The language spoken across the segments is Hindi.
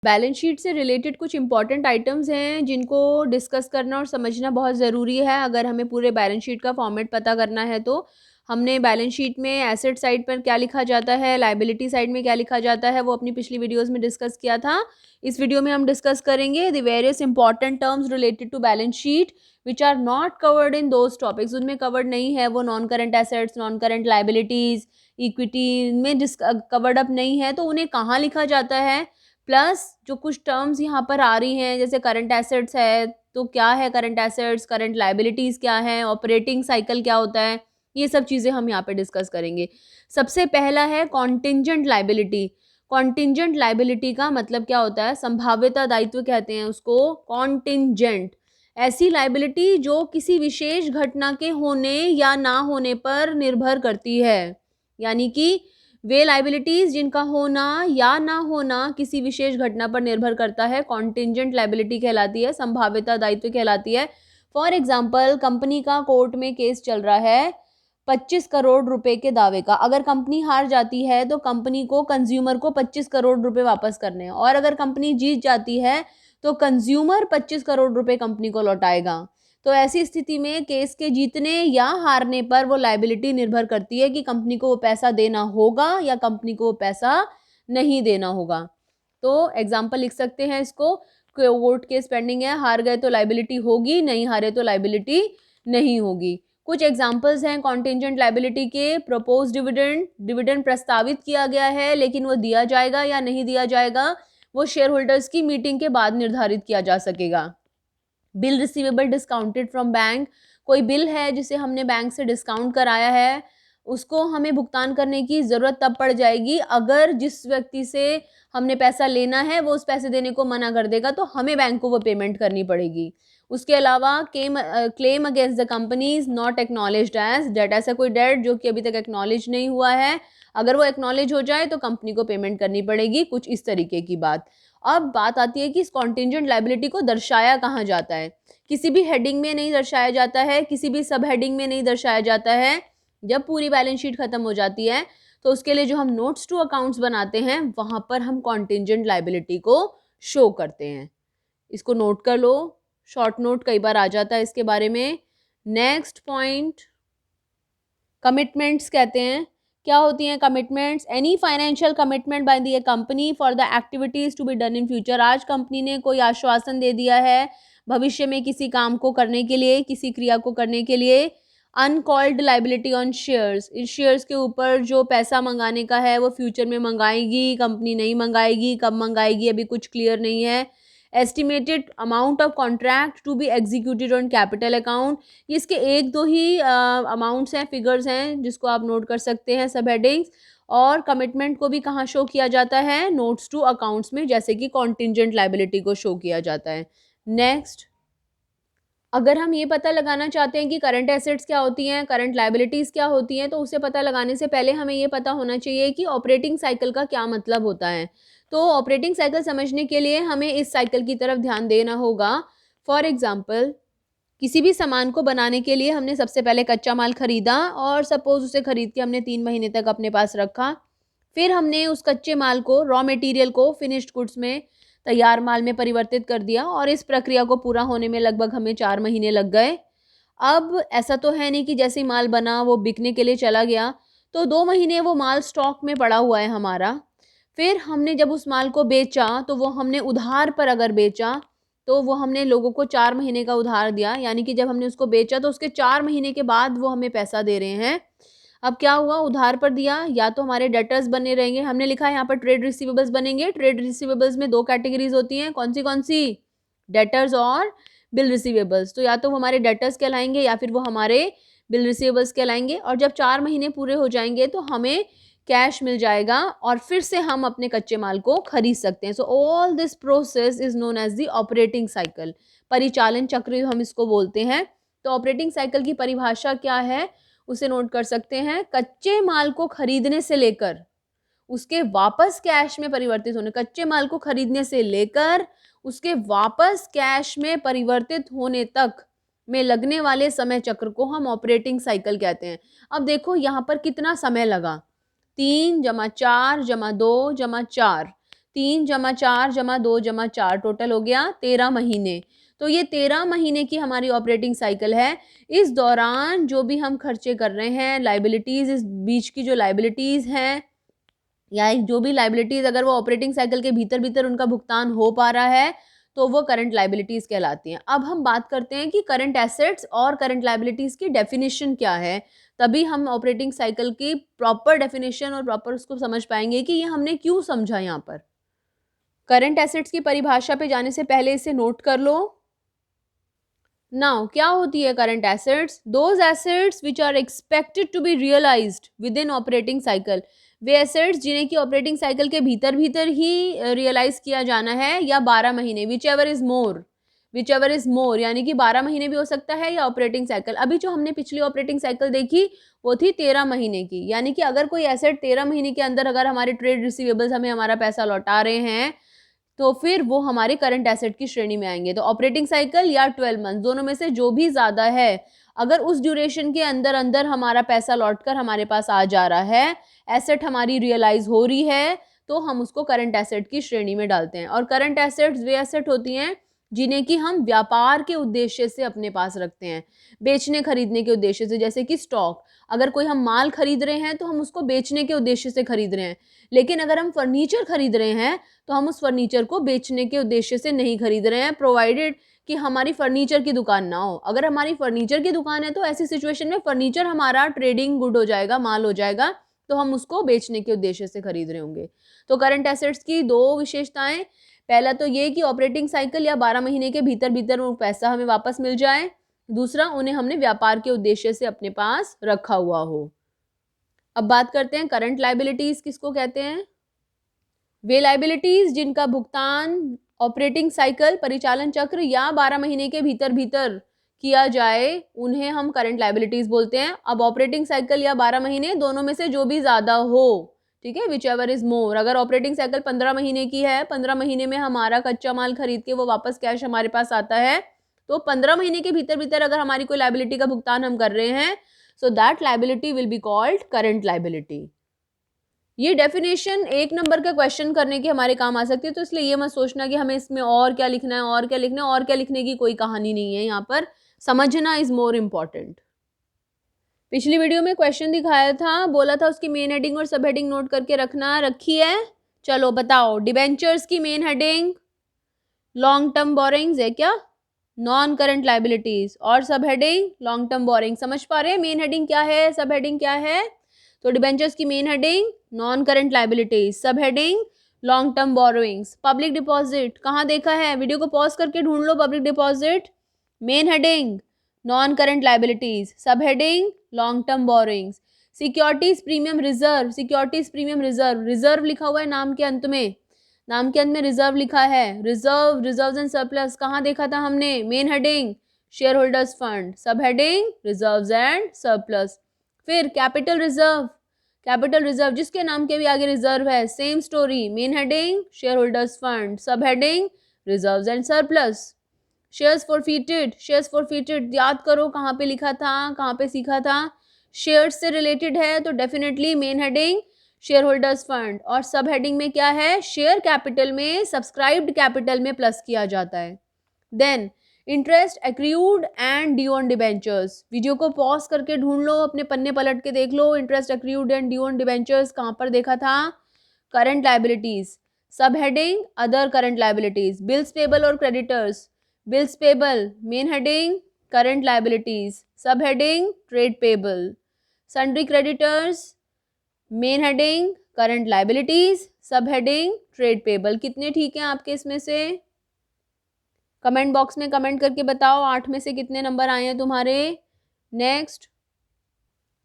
बैलेंस शीट से रिलेटेड कुछ इंपॉर्टेंट आइटम्स हैं जिनको डिस्कस करना और समझना बहुत ज़रूरी है अगर हमें पूरे बैलेंस शीट का फॉर्मेट पता करना है। तो हमने बैलेंस शीट में एसेट साइड पर क्या लिखा जाता है, लायबिलिटी साइड में क्या लिखा जाता है, वो अपनी पिछली वीडियोस में डिस्कस किया था। इस वीडियो में हम डिस्कस करेंगे the various important terms related to balance sheet which are not covered in those topics. उनमें कवर्ड नहीं है वो non current assets, non current liabilities, equity में कवर्ड अप नहीं है, तो उन्हें कहाँ लिखा जाता है। प्लस जो कुछ टर्म्स यहाँ पर आ रही हैं जैसे करंट एसेट्स है, तो क्या है करंट एसेट्स, करंट लायबिलिटीज़ क्या है, ऑपरेटिंग साइकिल क्या होता है, ये सब चीज़ें हम यहाँ पे डिस्कस करेंगे। सबसे पहला है कॉन्टिंजेंट लायबिलिटी। कॉन्टिंजेंट लायबिलिटी का मतलब क्या होता है, संभाव्यता दायित्व कहते हैं उसको। कॉन्टिंजेंट ऐसी लायबिलिटी जो किसी विशेष घटना के होने या ना होने पर निर्भर करती है, यानी कि वे लायबिलिटीज जिनका होना या ना होना किसी विशेष घटना पर निर्भर करता है, कॉन्टिंजेंट लायबिलिटी कहलाती है, संभाव्यता दायित्व कहलाती है। फॉर एग्जाम्पल, कंपनी का कोर्ट में केस चल रहा है 25 करोड़ रुपए के दावे का। अगर कंपनी हार जाती है तो कंपनी को कंज्यूमर को 25 करोड़ रुपए वापस करने हैं, और अगर कंपनी जीत जाती है तो कंज्यूमर 25 करोड़ रुपए कंपनी को लौटाएगा। तो ऐसी स्थिति में केस के जीतने या हारने पर वो लायबिलिटी निर्भर करती है कि कंपनी को वो पैसा देना होगा या कंपनी को वो पैसा नहीं देना होगा। तो एग्जाम्पल लिख सकते हैं इसको, कोर्ट केस पेंडिंग है, हार गए तो लायबिलिटी होगी, नहीं हारे तो लायबिलिटी नहीं होगी। कुछ एग्जाम्पल्स हैं कॉन्टिंजेंट लायबिलिटी के। प्रपोज डिविडेंड, डिविडेंड प्रस्तावित किया गया है लेकिन वो दिया जाएगा या नहीं दिया जाएगा वो शेयर होल्डर्स की मीटिंग के बाद निर्धारित किया जा सकेगा। Bill receivable discounted from bank, कोई बिल है जिसे हमने बैंक से डिस्काउंट कराया है, उसको हमें भुगतान करने की ज़रूरत तब पड़ जाएगी अगर जिस व्यक्ति से हमने पैसा लेना है वो उस पैसे देने को मना कर देगा, तो हमें बैंक को वो पेमेंट करनी पड़ेगी। उसके अलावा claim against the company is not acknowledged as debt, ऐसा कोई डेट जो कि अभी तक एक्नॉलेज नहीं हुआ है, अगर वो एक्नॉलेज हो जाए तो कंपनी को पेमेंट करनी पड़ेगी, कुछ इस तरीके की बात। अब बात आती है कि इस कॉन्टिंजेंट लायबिलिटी को दर्शाया कहाँ जाता है। किसी भी हेडिंग में नहीं दर्शाया जाता है, किसी भी सब हेडिंग में नहीं दर्शाया जाता है। जब पूरी बैलेंस शीट खत्म हो जाती है तो उसके लिए जो हम नोट्स टू अकाउंट्स बनाते हैं वहां पर हम कॉन्टिंजेंट लायबिलिटी को शो करते हैं। इसको नोट कर लो, शॉर्ट नोट कई बार आ जाता है इसके बारे में। नेक्स्ट पॉइंट, कमिटमेंट्स कहते हैं। क्या होती हैं commitments? Any financial commitment by the company for the activities to be done in future. आज कंपनी ने कोई आश्वासन दे दिया है भविष्य में किसी काम को करने के लिए, किसी क्रिया को करने के लिए। अनकॉल्ड लाइबिलिटी ऑन शेयर्स, इस शेयर्स के ऊपर जो पैसा मंगाने का है वो फ्यूचर में मंगाएगी, कंपनी नहीं मंगाएगी, कब मंगाएगी अभी कुछ क्लियर नहीं है। Estimated amount of contract to be executed on capital account, ये इसके एक दो ही अमाउंट्स हैं, फिगर्स हैं जिसको आप नोट कर सकते हैं सब हेडिंग्स। और कमिटमेंट को भी कहाँ शो किया जाता है? नोट्स टू अकाउंट्स में, जैसे कि कॉन्टिंजेंट लायबिलिटी को शो किया जाता है। नेक्स्ट, अगर हम ये पता लगाना चाहते हैं कि करंट एसेट्स क्या होती हैं, करंट लायबिलिटीज़ क्या होती हैं, तो उसे पता लगाने से पहले हमें ये पता होना चाहिए कि ऑपरेटिंग साइकिल का क्या मतलब होता है। तो ऑपरेटिंग साइकिल समझने के लिए हमें इस साइकिल की तरफ ध्यान देना होगा। फॉर एग्जाम्पल, किसी भी सामान को बनाने के लिए हमने सबसे पहले कच्चा माल खरीदा और सपोज उसे खरीद के हमने 3 महीने तक अपने पास रखा। फिर हमने उस कच्चे माल को, रॉ मटेरियल को फिनिश्ड गुड्स में, तैयार माल में परिवर्तित कर दिया और इस प्रक्रिया को पूरा होने में लगभग हमें 4 महीने लग गए। अब ऐसा तो है नहीं कि जैसे ही माल बना वो बिकने के लिए चला गया, तो 2 महीने वो माल स्टॉक में पड़ा हुआ है हमारा। फिर हमने जब उस माल को बेचा तो वो हमने उधार पर अगर बेचा तो वो हमने लोगों को 4 महीने का उधार दिया, यानी कि जब हमने उसको बेचा तो उसके 4 महीने के बाद वो हमें पैसा दे रहे हैं। अब क्या हुआ, उधार पर दिया, या तो हमारे डेटर्स बने रहेंगे, हमने लिखा है यहाँ पर ट्रेड रिसीवेबल्स बनेंगे। ट्रेड रिसीवेबल्स में 2 कैटेगरीज होती हैं, कौन सी? डेटर्स और बिल रिसीवेबल्स। तो या तो वो हमारे डेटर्स कहलाएंगे या फिर वो हमारे बिल रिसीवेबल्स कहलाएंगे। और जब 4 महीने पूरे हो जाएंगे तो हमें कैश मिल जाएगा और फिर से हम अपने कच्चे माल को खरीद सकते हैं। So all this process is known as the operating cycle, परिचालन चक्र हम इसको बोलते हैं। तो ऑपरेटिंग साइकिल की परिभाषा क्या है उसे नोट कर सकते हैं। कच्चे माल को खरीदने से लेकर उसके वापस कैश में परिवर्तित होने, कच्चे माल को खरीदने से लेकर उसके वापस कैश में परिवर्तित होने तक में लगने वाले समय चक्र को हम ऑपरेटिंग साइकिल कहते हैं। अब देखो यहाँ पर कितना समय लगा, 3 + 4 + 2 + 4, 3 जमा 4 जमा 2 जमा 4 टोटल हो गया 13 महीने। तो ये 13 महीने की हमारी ऑपरेटिंग साइकिल है। इस दौरान जो भी हम खर्चे कर रहे हैं, लायबिलिटीज़, इस बीच की जो लायबिलिटीज़ हैं या जो भी लायबिलिटीज़ अगर वो ऑपरेटिंग साइकिल के भीतर-भीतर उनका भुगतान हो पा रहा है, तो वो करंट लायबिलिटीज़ कहलाती हैं। अब हम बात करते हैं कि करंट एसेट्स और करंट लायबिलिटीज़ की डेफिनिशन क्या है? तभी हम ऑपरेटिंग साइकिल की प्रॉपर डेफिनिशन और प्रॉपर उसको समझ पाएँगे कि ये हमने क्यों समझा यहाँ पर। करंट एसेट्स की परिभाषा पे जाने से पहले इसे नोट कर लो। नाउ क्या होती है current assets? Those assets which are expected to be realised within operating cycle. वे एसेट्स जिन्हें की ऑपरेटिंग साइकिल के भीतर भीतर ही रियलाइज किया जाना है, या 12 महीने, विच एवर इज मोर, यानी कि 12 महीने भी हो सकता है या ऑपरेटिंग साइकिल। अभी जो हमने पिछली ऑपरेटिंग साइकिल देखी वो थी 13 महीने की, यानी कि अगर कोई एसेट 13 महीने के अंदर अगर हमारे ट्रेड रिसीवेबल्स हमें हमारा पैसा लौटा रहे हैं, तो फिर वो हमारे करंट एसेट की श्रेणी में आएंगे। तो ऑपरेटिंग साइकिल या 12 मंथ, दोनों में से जो भी ज़्यादा है, अगर उस ड्यूरेशन के अंदर अंदर हमारा पैसा लौटकर हमारे पास आ जा रहा है, एसेट हमारी रियलाइज हो रही है, तो हम उसको करंट एसेट की श्रेणी में डालते हैं। और करंट एसेट्स वे एसेट होती हैं जिन्हें कि हम व्यापार के उद्देश्य से अपने पास रखते हैं, बेचने खरीदने के उद्देश्य से। जैसे कि स्टॉक, अगर कोई हम माल खरीद रहे हैं तो हम उसको बेचने के उद्देश्य से खरीद रहे हैं। लेकिन अगर हम फर्नीचर खरीद रहे हैं तो हम उस फर्नीचर को बेचने के उद्देश्य से नहीं खरीद रहे हैं, प्रोवाइडेड कि हमारी फर्नीचर की दुकान ना हो। अगर हमारी फर्नीचर की दुकान है तो ऐसी सिचुएशन में फर्नीचर हमारा ट्रेडिंग गुड हो जाएगा, माल हो जाएगा, तो हम उसको बेचने के उद्देश्य से खरीद रहे होंगे। तो करंट एसेट्स की दो विशेषताएं, पहला तो ये कि ऑपरेटिंग साइकिल या 12 महीने के भीतर भीतर वो पैसा हमें वापस मिल जाए, दूसरा उन्हें हमने व्यापार के उद्देश्य से अपने पास रखा हुआ हो। अब बात करते हैं करंट लायबिलिटीज किसको कहते हैं। वे लायबिलिटीज जिनका भुगतान ऑपरेटिंग साइकिल, परिचालन चक्र या 12 महीने के भीतर भीतर किया जाए, उन्हें हम करंट लायबिलिटीज बोलते हैं। अब ऑपरेटिंग साइकिल या 12 महीने, दोनों में से जो भी ज्यादा हो, ठीक है, विच एवर इज मोर। अगर ऑपरेटिंग साइकिल 15 महीने की है, 15 महीने में हमारा कच्चा माल खरीद के वो वापस कैश हमारे पास आता है, तो 15 महीने के भीतर भीतर अगर हमारी कोई लायबिलिटी का भुगतान हम कर रहे हैं, so that liability will be called current liability. ये डेफिनेशन एक नंबर का क्वेश्चन करने के हमारे काम आ सकती है, तो इसलिए ये मत सोचना कि हमें इसमें और क्या लिखना है, और क्या लिखना है। और क्या लिखने की कोई कहानी नहीं है यहाँ पर, समझना इज मोर इम्पॉर्टेंट। पिछली वीडियो में क्वेश्चन दिखाया था, बोला था उसकी मेन हेडिंग और सब हेडिंग नोट करके रखना, रखी है? चलो बताओ, डिबेंचर्स की main heading long term borrowings है क्या? Non current liabilities. और sub heading long term borrowing. समझ पा रहे हैं मेन हेडिंग क्या है, सब हेडिंग क्या है? तो डिबेंचर्स की main heading non current liabilities, sub heading long term borrowings. Public deposit कहाँ देखा है? वीडियो को पॉज करके ढूंढ लो। Public deposit main heading non current liabilities, sub heading long term borrowings. Securities premium reserve, securities premium reserve, reserve लिखा हुआ है नाम के अंत में, नाम के अंत में रिजर्व लिखा है। रिजर्व, रिजर्व्स एंड सरप्लस कहाँ देखा था हमने? Main heading shareholders fund, sub heading reserves and surplus. फिर कैपिटल रिजर्व, कैपिटल रिजर्व जिसके नाम के भी आगे रिजर्व है, same story, main heading shareholders fund, sub heading reserves and surplus. Shares forfeited, shares forfeited याद करो कहाँ पे लिखा था, कहाँ पे सीखा था? शेयर्स से रिलेटेड है तो definitely main heading shareholders fund. और सब हेडिंग में क्या है? शेयर कैपिटल में सब्सक्राइब्ड कैपिटल में प्लस किया जाता है। Then interest accrued and due on debentures. Video को पॉज करके ढूंढ लो, अपने पन्ने पलट के देख लो, interest accrued and due on debentures कहाँ पर देखा था? Current liabilities, sub heading other current liabilities. Bills payable और creditors, bills payable main heading current liabilities, sub heading trade payable. Sundry creditors main heading current liabilities, sub heading trade payable. कितने ठीक हैं आपके इसमें से? कमेंट बॉक्स में कमेंट करके बताओ 8 में से कितने नंबर आए हैं तुम्हारे। नेक्स्ट,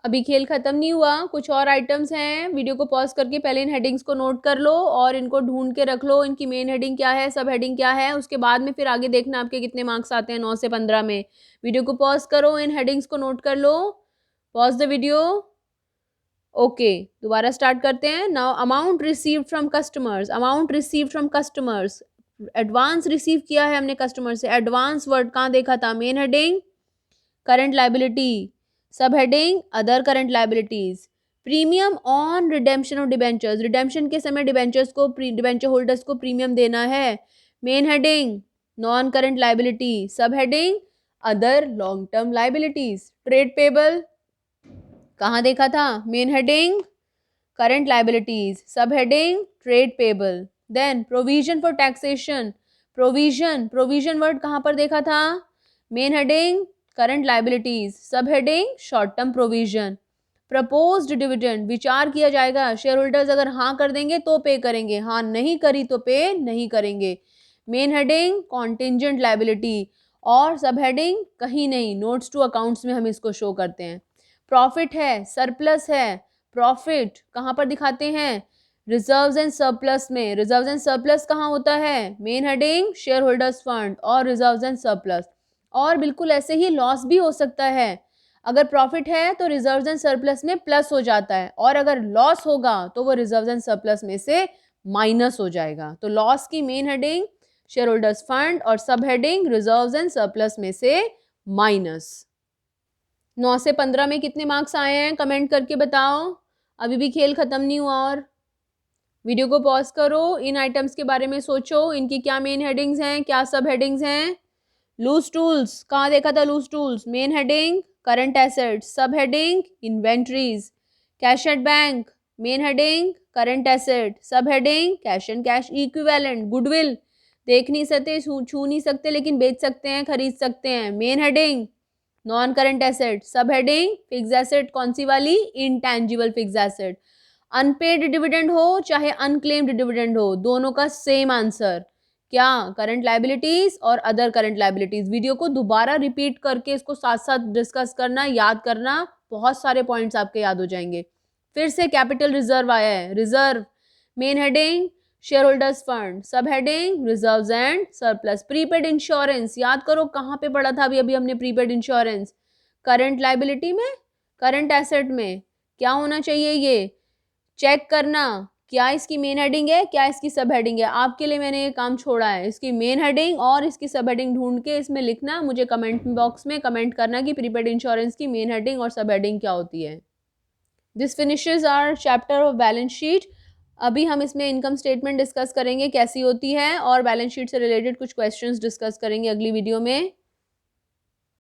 अभी खेल खत्म नहीं हुआ, कुछ और आइटम्स हैं। वीडियो को पॉज करके पहले इन हेडिंग्स को नोट कर लो और इनको ढूंढ के रख लो, इनकी मेन हेडिंग क्या है, सब हेडिंग क्या है। उसके बाद में फिर आगे देखना आपके कितने मार्क्स आते हैं 9 से 15 में। वीडियो को पॉज करो, इन हेडिंग्स को नोट कर लो, पॉज द वीडियो। ओके, दोबारा स्टार्ट करते हैं। Now amount received from customers, amount received from customers, advance receive किया है हमने कस्टमर से। एडवांस वर्ड कहाँ देखा था? मेन हेडिंग करंट लायबिलिटी, सब heading other current liabilities. Premium on redemption of debentures, redemption के समय डिबेंचर्स को, डिबेंचर होल्डर्स को प्रीमियम देना है। Main heading non current liability, sub heading other long term liabilities. Trade payable कहाँ देखा था? Main heading current liabilities, sub heading trade payable. Then provision for taxation, provision, provision word कहाँ पर देखा था? Main heading current liabilities, sub heading short term provision. Proposed dividend, विचार किया जाएगा, शेयर होल्डर्स अगर हाँ कर देंगे तो पे करेंगे, हाँ नहीं करी तो पे नहीं करेंगे। मेन हेडिंग कॉन्टिंजेंट लाइबिलिटी और सब हेडिंग कहीं नहीं, नोट्स टू अकाउंट्स में हम इसको शो करते हैं। प्रॉफिट है, सरप्लस है, प्रॉफिट कहाँ पर दिखाते हैं? रिजर्व्स एंड सरप्लस में। रिजर्व्स एंड सरप्लस कहाँ होता है? Main heading shareholders fund और रिजर्व्स एंड सरप्लस। और बिल्कुल ऐसे ही लॉस भी हो सकता है, अगर प्रॉफिट है तो रिजर्व्स एंड सरप्लस में प्लस हो जाता है, और अगर लॉस होगा तो वो रिजर्व्स एंड सरप्लस में से माइनस हो जाएगा। तो लॉस की main heading shareholders fund और sub heading reserves and surplus में से माइनस। 9 से 15 में कितने मार्क्स आए हैं कमेंट करके बताओ। अभी भी खेल खत्म नहीं हुआ। और वीडियो को पॉज करो, इन आइटम्स के बारे में सोचो, इनकी क्या मेन हेडिंग्स हैं, क्या सब हेडिंग्स हैं। लूज टूल्स कहाँ देखा था? Loose tools main heading current assets, sub heading inventories. Cash at bank main heading current asset, sub heading cash and cash equivalent. Goodwill देख नहीं सकते, छू नहीं सकते, लेकिन बेच सकते हैं, खरीद सकते हैं, main heading non current asset, sub heading fix asset. कौन सी वाली? Intangible fix asset. Unpaid dividend हो चाहे अनक्लेम्ड डिविडेंड हो, दोनों का सेम आंसर क्या? करंट लाइबिलिटीज और अदर करंट लाइबिलिटीज। वीडियो को दोबारा रिपीट करके इसको साथ साथ डिस्कस करना, याद करना, बहुत सारे पॉइंट्स आपके याद हो जाएंगे। फिर से कैपिटल रिजर्व आया है, reserve main heading shareholders fund, sub heading reserves and surplus. Prepaid insurance याद करो कहाँ पे पढ़ा था अभी अभी हमने प्रीपेड इंश्योरेंस? करंट लाइबिलिटी में, करंट एसेट में। क्या होना चाहिए? ये चेक करना क्या इसकी मेन हेडिंग है, क्या इसकी सब हेडिंग है। आपके लिए मैंने ये काम छोड़ा है, इसकी मेन हेडिंग और इसकी सब हेडिंग ढूंढ के इसमें लिखना, मुझे कमेंट बॉक्स में कमेंट करना कि प्रीपेड इंश्योरेंस की मेन हेडिंग और सब हेडिंग क्या होती है। This finishes our chapter of balance sheet. अभी हम इसमें इनकम स्टेटमेंट डिस्कस करेंगे कैसी होती है, और बैलेंस शीट से रिलेटेड कुछ क्वेश्चंस डिस्कस करेंगे अगली वीडियो में।